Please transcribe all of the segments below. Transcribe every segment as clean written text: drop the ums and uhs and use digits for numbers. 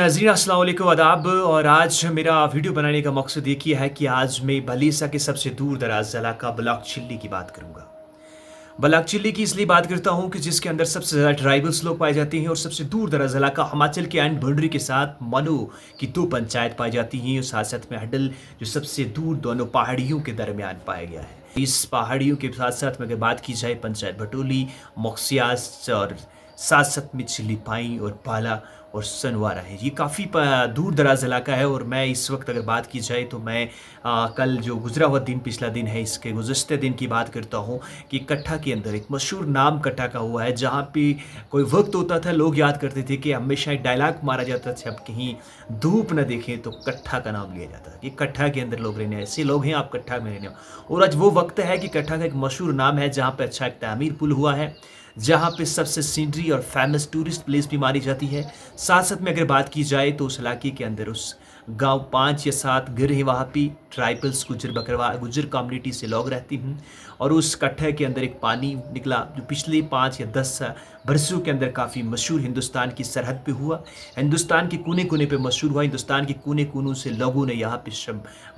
नाज़रीन अस्सलाम वालेकुम आदाब। और आज मेरा वीडियो बनाने का मकसद एक ही है कि आज मैं बलीसा के सबसे दूर दराज इलाका बलाक चिल्ली की बात करूँगा। बलाक चिल्ली की इसलिए बात करता हूँ कि जिसके अंदर सबसे ज़्यादा ट्राइबल्स लोग पाए जाते हैं और सबसे दूर दराज इलाका हिमाचल के एंड बाउंड्री के साथ मनु की दो पंचायत पाई जाती हैं और साथ साथ में हडल जो सबसे दूर दोनों पहाड़ियों के दरमियान पाया गया है। इस पहाड़ियों के साथ साथ में अगर बात की जाए पंचायत भटोली, मोक्सियास और साथ साथ में चिल्लीपाई और पाला और सनवारा है। ये काफ़ी दूर दराज इलाका है और मैं इस वक्त अगर बात की जाए तो मैं कल जो गुजरा हुआ दिन पिछला दिन है इसके गुज़श्ते दिन की बात करता हूँ कि कट्ठा के अंदर एक मशहूर नाम कट्ठा का हुआ है, जहाँ पे कोई वक्त होता था लोग याद करते थे कि हमेशा एक डायलॉग मारा जाता था, अब कहीं धूप न देखें तो कट्ठा का नाम लिया जाता है कि कट्ठा के अंदर लोग रहने ऐसे लोग हैं, आप कट्ठा में रहने हो। और आज वो वक्त है कि कट्ठा का एक मशहूर नाम है जहाँ पर अच्छा एक तामीर पुल हुआ है, जहाँ पे सबसे सीनरी और फेमस टूरिस्ट प्लेस भी मानी जाती है। साथ साथ में अगर बात की जाए तो उस इलाके के अंदर उस गांव 5 या 7 घर हैं, वहाँ पे ट्राइबल्स गुजर बकरवा गुजर कम्युनिटी से लोग रहती हैं। और उस कट्ठे के अंदर एक पानी निकला जो पिछले 5 या 10 बरसों के अंदर काफ़ी मशहूर हिंदुस्तान की सरहद पे हुआ, हिंदुस्तान के कोने कोने पे मशहूर हुआ। हिंदुस्तान के कोने कोनों से लोगों ने यहाँ पे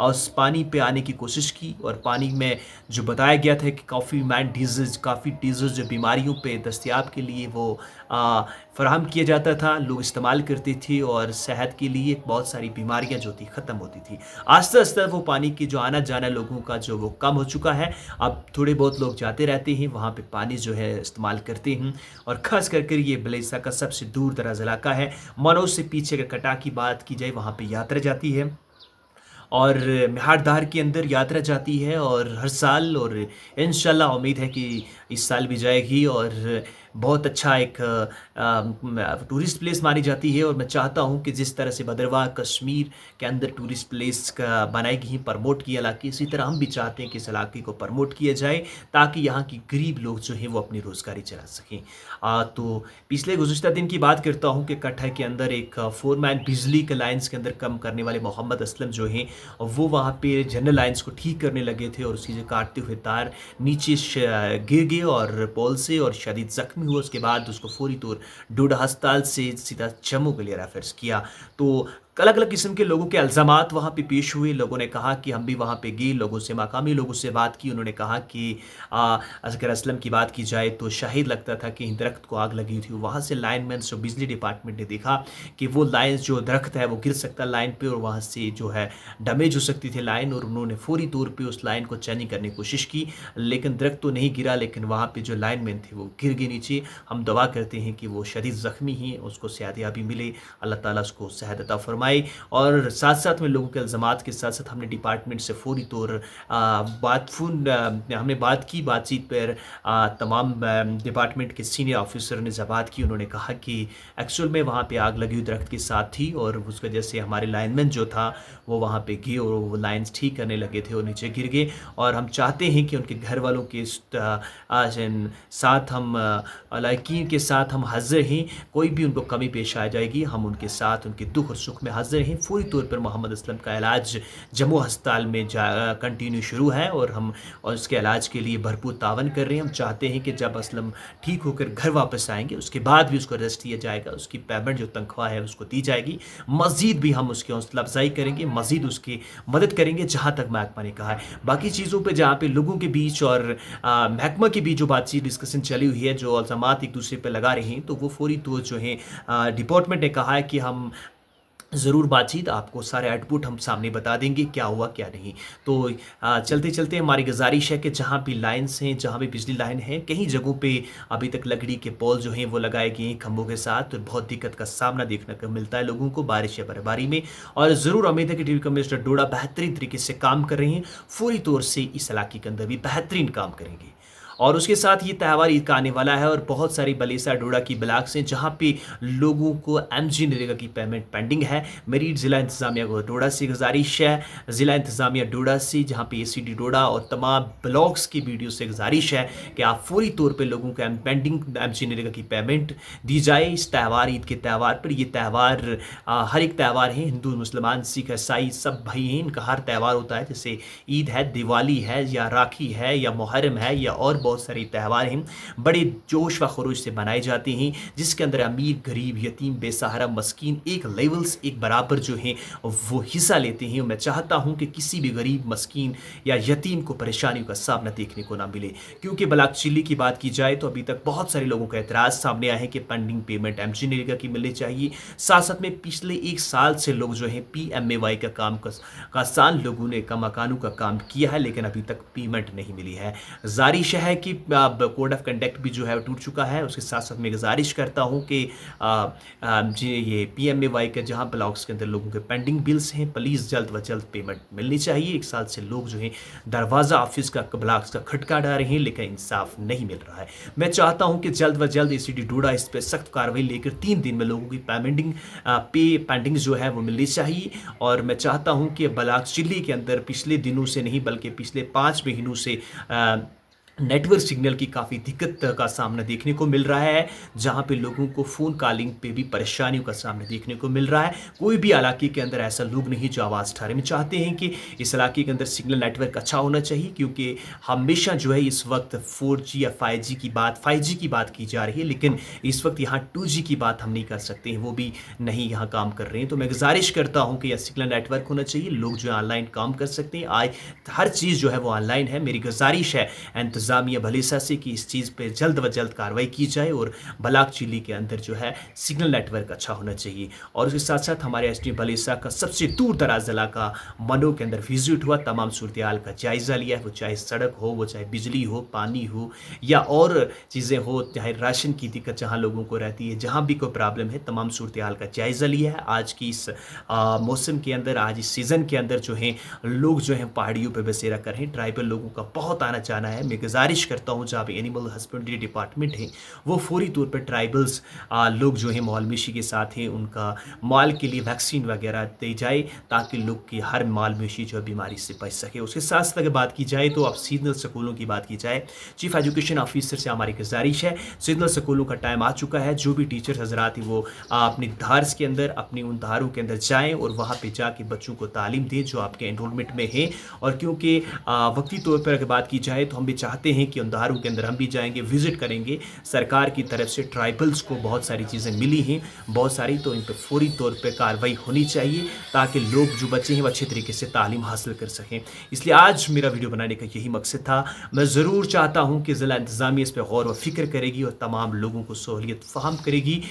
उस पानी पे आने की कोशिश की और पानी में जो बताया गया था कि काफ़ी डिजीज़ जो बीमारियों पे दस्तयाब के लिए वो फराहम किया जाता था, लोग इस्तेमाल करते थे और सेहत के लिए बहुत सारी बीमारियां जो थी ख़त्म होती थी। आस्ते आस्ते वो पानी की जो आना जाना लोगों का जो वो कम हो चुका है। अब थोड़े बहुत लोग जाते रहते हैं वहाँ पे पानी जो है इस्तेमाल करते हैं। और ख़ास करके ये बलेसा का सबसे दूर दराज इलाका है। मनोज से पीछे अगर कटा की बात की जाए वहाँ पे यात्रा जाती है और मिहाड़दार के अंदर यात्रा जाती है और हर साल, और इंशाल्लाह उम्मीद है कि इस साल भी जाएगी और बहुत अच्छा एक टूरिस्ट प्लेस मानी जाती है। और मैं चाहता हूँ कि जिस तरह से भद्रवाह कश्मीर के अंदर टूरिस्ट प्लेस का बनाई गई प्रमोट किया इलाके, इसी तरह हम भी चाहते हैं कि इस इलाके को प्रमोट किया जाए ताकि यहाँ की गरीब लोग जो हैं वो अपनी रोज़गारी चला सकें। तो पिछले गुज़श्ता दिन की बात करता हूँ कि कट्ठा के अंदर एक फोरमैन बिजली के लाइन्स के अंदर कम करने वाले मोहम्मद असलम जो हैं वो वहाँ पे जनरल लाइन्स को ठीक करने लगे थे और उसी से काटते हुए तार नीचे गिर गए और पोल से और शदीद ज़ख्मी हुआ। उसके बाद उसको फौरी तौर डोडा अस्पताल से सीधा जम्मू के लिए रेफर किया। तो अलग अलग किस्म के लोगों के इल्ज़ामात वहाँ पे पेश हुए। लोगों ने कहा कि हम भी वहाँ पे गए, लोगों से मकामी लोगों से बात की, उन्होंने कहा कि असगर असलम की बात की जाए तो शाहिद लगता था कि दरख्त को आग लगी थी। वहाँ से लाइनमैन जो बिजली डिपार्टमेंट ने देखा कि वो लाइन जो दरख्त है वो गिर सकता लाइन पे और वहाँ से जो है डैमेज हो सकती थी लाइन, और उन्होंने फौरी तौर पर उस लाइन को चेंज करने की कोशिश की। लेकिन दरख्त तो नहीं गिरा, लेकिन वहाँ पर जो लाइनमैन थे वो गिर गए नीचे। हम दुआ करते हैं कि वो शदीद ज़ख्मी हैं, उसको सेहतयाबी मिले, अल्लाह ताला उसको सेहत अता फरमाए। और साथ साथ में लोगों के इल्ज़ामात के साथ साथ हमने डिपार्टमेंट से फौरी तौर हमने बात की, बातचीत पर तमाम डिपार्टमेंट के सीनियर ऑफिसर ने जब बात की, उन्होंने कहा कि एक्चुअल में वहाँ पे आग लगी हुई दरख्त के साथ थी और उस वजह से हमारे लाइनमैन जो था वो वहाँ पे गए और वो लाइन्स ठीक करने लगे थे और नीचे गिर गए। और हम चाहते हैं कि उनके घर वालों के साथ हम लाइकीन के साथ हम हाजिर हैं, कोई भी उनको कमी पेश आ जाएगी हम उनके साथ उनके दुख और सुख में हाजिर हैं। फौरी तौर पर मोहम्मद असलम का इलाज जम्मू अस्पताल में कंटिन्यू शुरू है और हम उसके इलाज के लिए भरपूर तावन कर रहे हैं। हम चाहते हैं कि जब असलम ठीक होकर घर वापस आएंगे उसके बाद भी उसको रेस्ट दिया जाएगा, उसकी पेमेंट जो तनख्वाह है उसको दी जाएगी, मज़ीद भी हम उसकी हौसला अफजाई करेंगे, मज़ीद उसकी मदद करेंगे जहाँ तक महकमा ने कहा है। बाकी चीज़ों पर जहाँ पे लोगों के बीच और महकमा के बीच जो बातचीत डिस्कशन चली हुई है, जो इल्ज़ामात एक दूसरे पर लगा रहे हैं, तो वो फौरी तौर जो है डिपार्टमेंट ने कहा है कि हम ज़रूर बातचीत आपको सारे आउटपुट हम सामने बता देंगे क्या हुआ क्या नहीं। तो चलते चलते हमारी गुजारिश है कि जहाँ भी लाइन्स हैं, जहाँ भी बिजली लाइन है, कहीं जगहों पे अभी तक लकड़ी के पोल जो हैं वो लगाए गए हैं खंभों के साथ, तो बहुत दिक्कत का सामना देखने को मिलता है लोगों को बारिश या बर्फबारी में। और ज़रूर उम्मीद है कि डिप्टी कमिश्नर डोडा बेहतरीन तरीके से काम कर रहे हैं, फौरी तौर से इस इलाके के अंदर भी बेहतरीन काम करेंगे। और उसके साथ ये त्यौहार ईद का आने वाला है और बहुत सारी बलेसा डोडा की ब्लॉक्स हैं जहाँ पे लोगों को एमजी नरेगा की पेमेंट पेंडिंग है। मेरी ज़िला इंतज़ामिया को डोडा से गुजारिश है, ज़िला इंतज़ामिया डोडा से जहाँ पे एसीडी डोडा और तमाम ब्लॉक्स की वीडियो से गुजारिश है कि आप फौरी तौर पर लोगों को पेंडिंग एमजी नरेगा की पेमेंट दी जाए इस त्यौहार ईद के त्यौहार पर। ये त्यौहार हर एक त्यौहार है, हिंदू मुसलमान सिख ईसाई सब भाई हैं, इनका हर त्यौहार होता है, जैसे ईद है, दिवाली है या राखी है या मुहर्रम है या और बहुत सारे त्यौहार हैं, बड़े जोश व खरोश से मनाए जाते हैं, जिसके अंदर अमीर, गरीब, यतीम, बेसहारा, मस्कीन एक लेवल्स एक बराबर जो हैं वो हिस्सा लेते हैं। मैं चाहता हूँ कि किसी भी गरीब, मस्कीन या यतीम को परेशानियों का सामना देखने को ना मिले, क्योंकि बलाकचिल्ली की बात की जाए तो अभी तक बहुत सारे लोगों का एतराज़ सामने आया है कि पेंडिंग पेमेंट एमजी नरेगा की मिलनी चाहिए। साथ-साथ में पिछले 1 साल से लोग जो हैं पीएमएवाई का काम का आसान लोगों ने का मकानों का काम किया है, लेकिन अभी तक पेमेंट नहीं मिली है। गुज़ारिश है कि अब कोड ऑफ कंडक्ट भी जो है वो टूट चुका है। उसके साथ-साथ मैं गुज़ारिश करता हूँ कि जी ये पीएमएवाई के जहाँ ब्लॉक्स के अंदर लोगों के पेंडिंग बिल्स हैं, प्लीज़ जल्द व जल्द पेमेंट मिलनी चाहिए। 1 साल से लोग जो हैं दरवाज़ा ऑफ़िस का ब्लॉक्स का खटखटा रहे हैं, लेकिन इंसाफ नहीं मिल रहा है। मैं चाहता हूँ कि जल्द व जल्द एसीडी डोडा इस पे सख्त कार्रवाई लेकर 3 दिन में लोगों की पेंडिंग जो है वो मिलनी चाहिए। और मैं चाहता हूँ कि बलाकचिल्ली के अंदर पिछले दिनों से नहीं बल्कि पिछले 5 महीनों से नेटवर्क सिग्नल की काफ़ी दिक्कत का सामना देखने को मिल रहा है, जहाँ पे लोगों को फ़ोन कॉलिंग पे भी परेशानियों का सामना देखने को मिल रहा है। कोई भी इलाके के अंदर ऐसा लोग नहीं जो आवाज़ उठा रहे। मैं चाहते हैं कि इस इलाके के अंदर सिग्नल नेटवर्क अच्छा होना चाहिए, क्योंकि हमेशा जो है इस वक्त 4G या 5G की बात की जा रही है, लेकिन इस वक्त यहाँ 2G की बात हम नहीं कर सकते हैं, वो भी नहीं यहाँ काम कर रहे हैं। तो मैं गुज़ारिश करता हूँ कि यह सिग्नल नेटवर्क होना चाहिए, लोग जो है ऑनलाइन काम कर सकते हैं। आज हर चीज़ जो है वो ऑनलाइन है। मेरी गुज़ारिश है इंतज़ामिया भलीसा से कि इस चीज़ पे जल्द व जल्द कार्रवाई की जाए और बलाकचिल्ली के अंदर जो है सिग्नल नेटवर्क अच्छा होना चाहिए। और उसके साथ साथ हमारे एसडी भलीसा का सबसे दूर दराज ज़िला का मनो के अंदर विजिट हुआ, तमाम सूरत-ए-हाल का जायज़ा लिया है, वो चाहे सड़क हो, वो चाहे बिजली हो, पानी हो या और चीज़ें हो, चाहे राशन की दिक्कत जहाँ लोगों को रहती है, जहाँ भी कोई प्रॉब्लम है, तमाम सूरत-ए-हाल का जायज़ा लिया है। आज की इस मौसम के अंदर, आज इस सीज़न के अंदर जो है लोग जो हैं पहाड़ियों पे बसेरा कर रहे हैं। ट्राइबल लोगों का बहुत आना जाना है। मैं गुज़ारिश करता हूँ जहाँ पे एनिमल हस्बेंड्री डिपार्टमेंट है, वो फौरी तौर पर ट्राइबल्स लोग जो हैं माल मवेशी के साथ हैं, उनका माल के लिए वैक्सीन वगैरह दी जाए, ताकि लोग की हर माल मवेशी जो है बीमारी से बच सके। उसके साथ साथ अगर बात की जाए तो अब सीजनल स्कूलों की बात की जाए, चीफ एजुकेशन ऑफिसर से हमारी गुजारिश है, सीजनल स्कूलों का टाइम आ चुका है। जो भी टीचर्स हजरात हैं वो अपनी धार्स के अंदर, अपनी उन धारों के अंदर जाएँ और वहाँ पर जाके बच्चों को तालीम दें जो आपके एनरोलमेंट में है। और क्योंकि वक्ती तौर पर अगर बात की जाए तो हम भी चाहते हैं कि उन धारों के अंदर हम भी जाएंगे, विजिट करेंगे। सरकार की तरफ से ट्राइबल्स को बहुत सारी चीज़ें मिली हैं, बहुत सारी, तो इन पर फौरी तौर पे कार्रवाई होनी चाहिए ताकि लोग जो बच्चे हैं वो अच्छे तरीके से तालीम हासिल कर सकें। इसलिए आज मेरा वीडियो बनाने का यही मकसद था। मैं ज़रूर चाहता हूँ कि ज़िला इंतज़ामिया इस पर गौर व फिक्र करेगी और तमाम लोगों को सहूलियत फ़राहम करेगी।